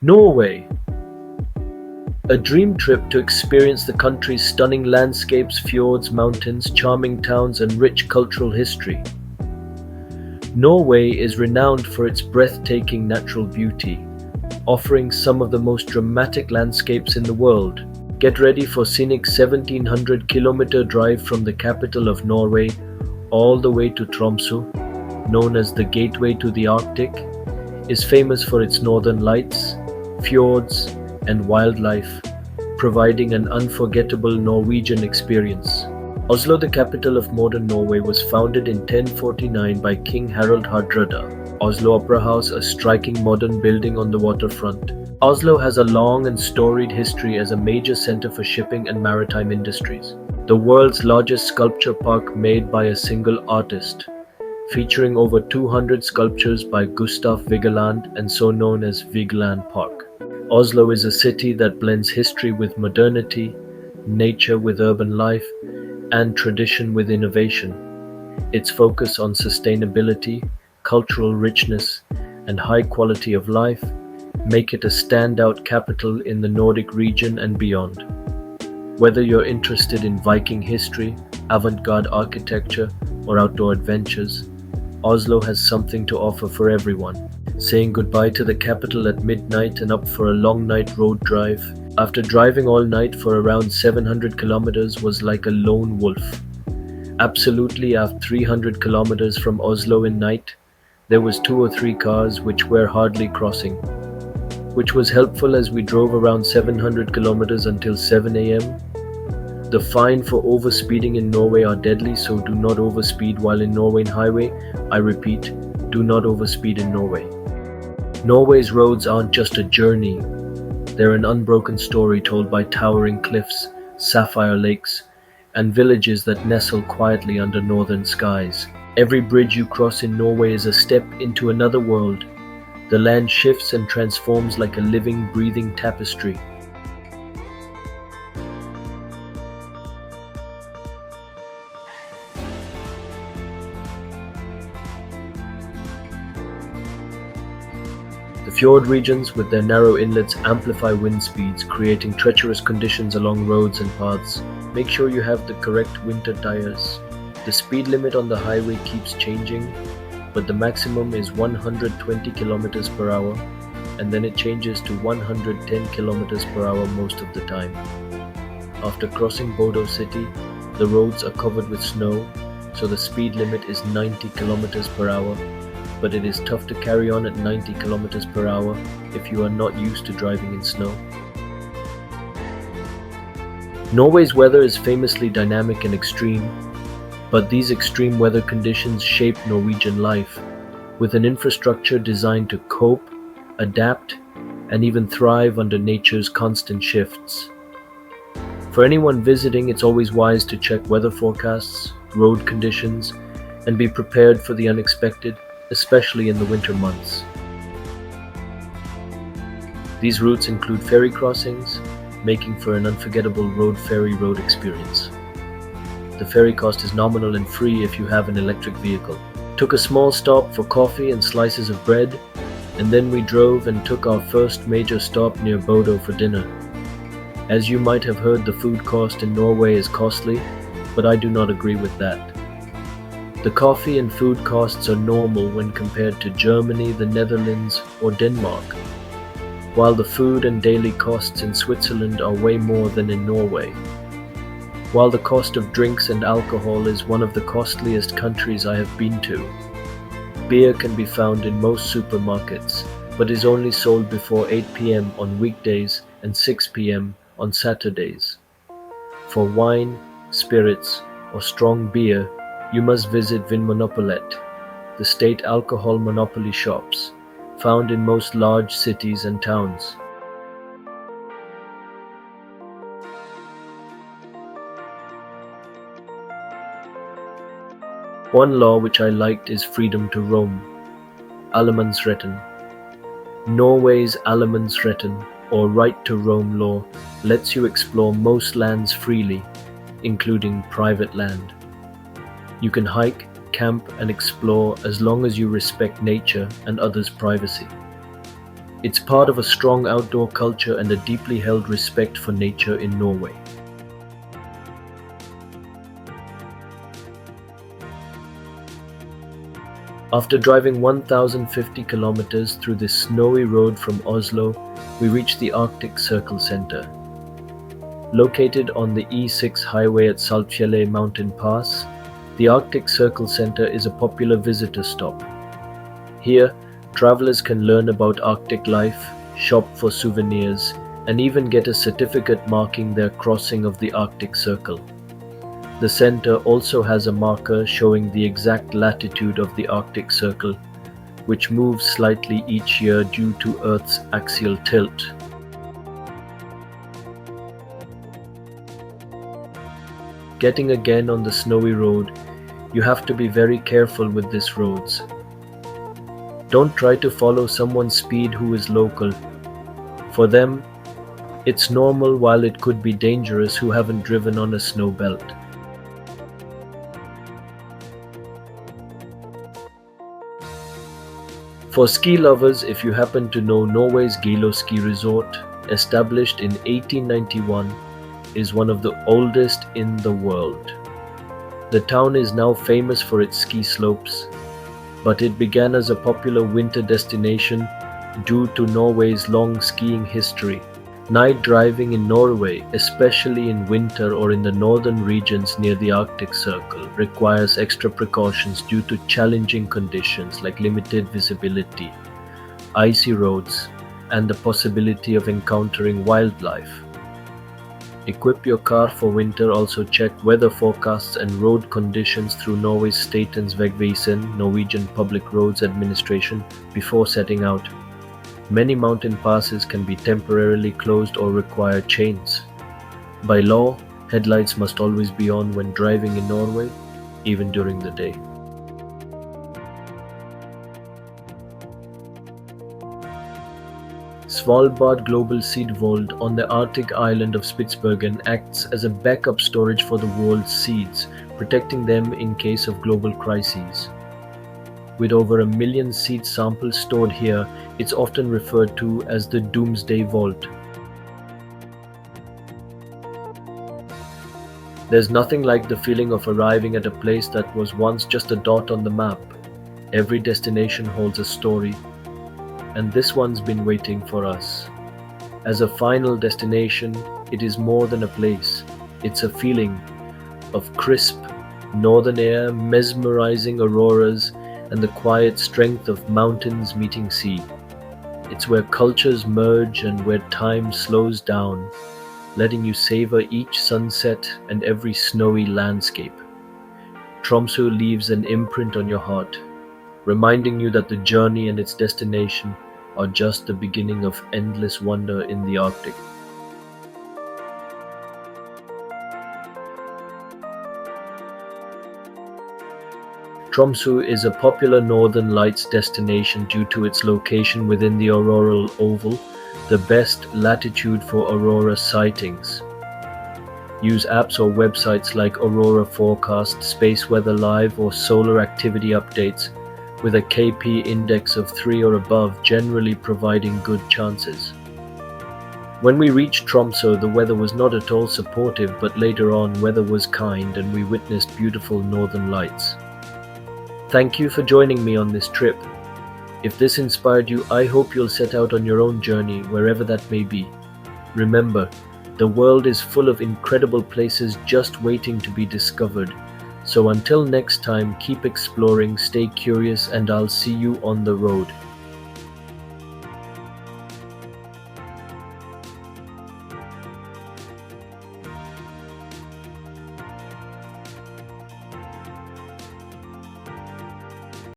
Norway, a dream trip to experience the country's stunning landscapes, fjords, mountains, charming towns, and rich cultural history. Norway is renowned for its breathtaking natural beauty, offering some of the most dramatic landscapes in the world. Get ready for scenic 1700-kilometer drive from the capital of Norway all the way to Tromso, known as the gateway to the Arctic, is famous for its northern lights, fjords, and wildlife, providing an unforgettable Norwegian experience. Oslo, the capital of modern Norway, was founded in 1049 by King Harald Hardrada. Oslo Opera House, a striking modern building on the waterfront. Oslo has a long and storied history as a major center for shipping and maritime industries. The world's largest sculpture park made by a single artist, featuring over 200 sculptures by Gustav Vigeland and so known as Vigeland Park. Oslo is a city that blends history with modernity, nature with urban life, and tradition with innovation. Its focus on sustainability, cultural richness, and high quality of life make it a standout capital in the Nordic region and beyond. Whether you're interested in Viking history, avant-garde architecture, or outdoor adventures, Oslo has something to offer for everyone. Saying goodbye to the capital at midnight and up for a long night road drive after driving all night for around 700 kilometers was like a lone wolf. Absolutely, after 300 kilometers from Oslo in night, there was 2 or 3 cars which were hardly crossing, which was helpful as we drove around 700 kilometers until 7 a.m. The fine for overspeeding in Norway are deadly, so do not overspeed while in Norwegian highway. I repeat, do not overspeed in Norway. Norway's roads aren't just a journey, they're an unbroken story told by towering cliffs, sapphire lakes, and villages that nestle quietly under northern skies. Every bridge you cross in Norway is a step into another world. The land shifts and transforms like a living, breathing tapestry. The fjord regions with their narrow inlets amplify wind speeds, creating treacherous conditions along roads and paths. Make sure you have the correct winter tires. The speed limit on the highway keeps changing, but the maximum is 120 kilometers per hour, and then it changes to 110 kilometers per hour most of the time. After crossing Bodo city, the roads are covered with snow, so the speed limit is 90 kilometers per hour, but it is tough to carry on at 90 kilometers per hour if you are not used to driving in snow. Norway's weather is famously dynamic and extreme, but these extreme weather conditions shape Norwegian life, with an infrastructure designed to cope, adapt, and even thrive under nature's constant shifts. For anyone visiting, it's always wise to check weather forecasts, road conditions, and be prepared for the unexpected, especially in the winter months. These routes include ferry crossings, making for an unforgettable ferry road experience. The ferry cost is nominal and free if you have an electric vehicle. Took a small stop for coffee and slices of bread, and then we drove and took our first major stop near Bodo for dinner. As you might have heard, the food cost in Norway is costly, but I do not agree with that. The coffee and food costs are normal when compared to Germany, the Netherlands, or Denmark, while the food and daily costs in Switzerland are way more than in Norway. While the cost of drinks and alcohol is one of the costliest countries I have been to, beer can be found in most supermarkets, but is only sold before 8 p.m. on weekdays and 6 p.m. on Saturdays. For wine, spirits, or strong beer, you must visit Vinmonopolet, the state alcohol monopoly shops, found in most large cities and towns. One law which I liked is freedom to roam, allemannsretten. Norway's allemannsretten, or right to roam law, lets you explore most lands freely, including private land. You can hike, camp, and explore as long as you respect nature and others' privacy. It's part of a strong outdoor culture and a deeply held respect for nature in Norway. After driving 1,050 kilometers through this snowy road from Oslo, we reach the Arctic Circle Center. Located on the E6 highway at Saltfjellet Mountain Pass, the Arctic Circle Center is a popular visitor stop. Here, travelers can learn about Arctic life, shop for souvenirs, and even get a certificate marking their crossing of the Arctic Circle. The center also has a marker showing the exact latitude of the Arctic Circle, which moves slightly each year due to Earth's axial tilt. Getting again on the snowy road, you have to be very careful with these roads. Don't try to follow someone's speed who is local. For them, it's normal while it could be dangerous who haven't driven on a snow belt. For ski lovers, if you happen to know Norway's Gilo ski resort, established in 1891, is one of the oldest in the world. The town is now famous for its ski slopes, but it began as a popular winter destination due to Norway's long skiing history. Night driving in Norway, especially in winter or in the northern regions near the Arctic Circle, requires extra precautions due to challenging conditions like limited visibility, icy roads, and the possibility of encountering wildlife. Equip your car for winter. Also check weather forecasts and road conditions through Norway's Statens Vegvesen, Norwegian Public Roads Administration, before setting out. Many mountain passes can be temporarily closed or require chains. By law, headlights must always be on when driving in Norway, even during the day. Svalbard Global Seed Vault on the Arctic island of Spitsbergen acts as a backup storage for the world's seeds, protecting them in case of global crises. With over 1 million seed samples stored here, it's often referred to as the Doomsday Vault. There's nothing like the feeling of arriving at a place that was once just a dot on the map. Every destination holds a story, and this one's been waiting for us. As a final destination, it is more than a place. It's a feeling of crisp northern air, mesmerizing auroras, and the quiet strength of mountains meeting sea. It's where cultures merge and where time slows down, letting you savor each sunset and every snowy landscape. Tromso leaves an imprint on your heart, reminding you that the journey and its destination are just the beginning of endless wonder in the Arctic. Tromsø is a popular Northern Lights destination due to its location within the auroral oval, the best latitude for aurora sightings. Use apps or websites like Aurora Forecast, Space Weather Live, or Solar Activity Updates with a KP index of 3 or above, generally providing good chances. When we reached Tromso, the weather was not at all supportive, but later on weather was kind and we witnessed beautiful northern lights. Thank you for joining me on this trip. If this inspired you, I hope you'll set out on your own journey, wherever that may be. Remember, the world is full of incredible places just waiting to be discovered. So until next time, keep exploring, stay curious, and I'll see you on the road.